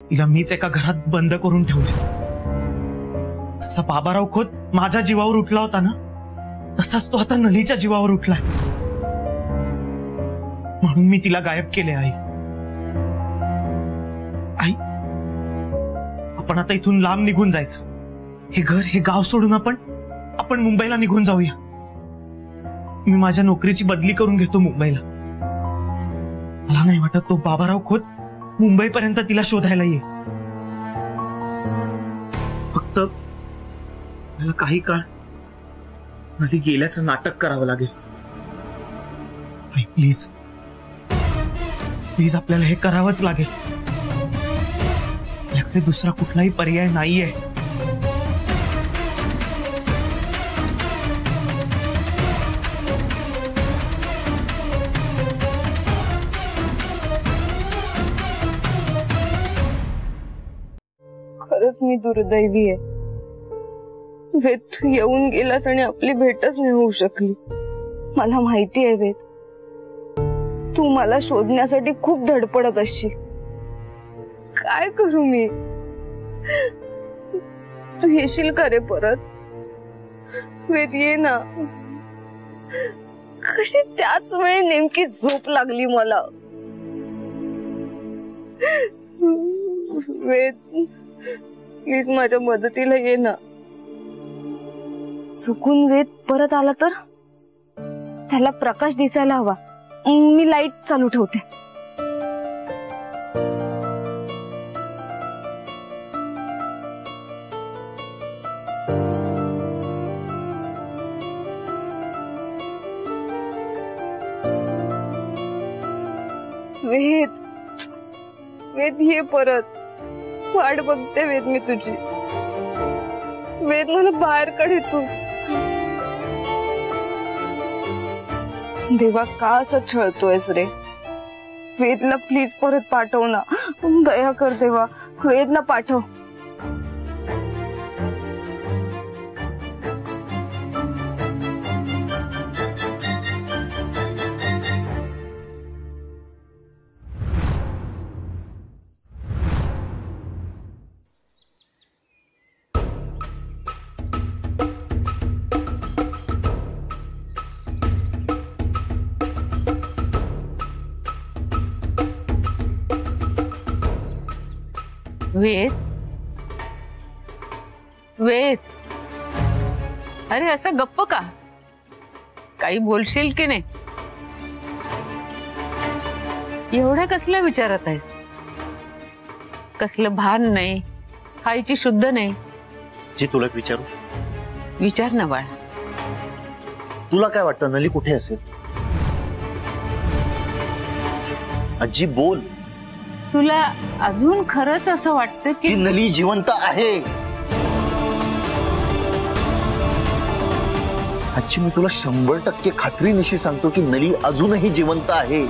तिला मीच एका घरात बंद करून ठेवले। जसा बाबाराव खोत माझ्या जीवावर उठला होता ना, तसाच तो आता नलीच्या जीवावर उठलाय। म्हणून मी तिला गायब केले। आई आई, आपण आता इथून लांब निघून जायचं। हे घर हे गाव सोडून आपण मुंबईला निघून जाऊया। मी माझ्या नोकरीची बदली करून घेतो मुंबईला। मला नाही वाटत तो बाबाराव खोत मुंबईपर्यंत तिला शोधायला येईल। फक्त मला काही काळ नली गेल्याचं नाटक करावं लागेल। आई प्लीज प्लीज, आपल्याला हे करावंच लागेल। आपल्याकडे दुसरा कुठलाही पर्याय नाहीये। खरंच मी दुर्दैवी आहे। वेद, तू येऊन गेलास आणि आपली भेटच नाही होऊ शकली। मला माहिती आहे वेद, तू मला शोधण्यासाठी खूप धडपडत असशील। काय करू मी? तू येशील का रे परत? वेद ये ना। कशी त्याच वेळी नेमकी झोप लागली मला। वेद प्लीज माझ्या मदतीला ये ना। चुकून वेद परत आला तर? त्याला प्रकाश दिसायला हवा। मी लाईट चालू ठेवते। वेद वेद ये परत। वाट बघते वेद मी तुझी। वेद मला बाहेर काढ इथून। देवा, का असं छळतोयस रे? वेदला प्लीज परत पाठव ना। दया कर देवा, वेदला पाठव। वेद, वेद, अरे असं गप्प का? काही बोलशील की नाही? एवढ्या कसल्या विचारत आहेस? कसलं भान नाही, खायची शुद्ध नाही। जी तुला विचारू? विचार ना बाळा। तुला काय वाटतं नली कुठे असेल? आजी बोल। तुला अजून खरंच असं वाटतं की नली जिवंत आहे? आजी मी तुला 100% खात्रीनिशी सांगतो की नली अजूनही जिवंत आहे।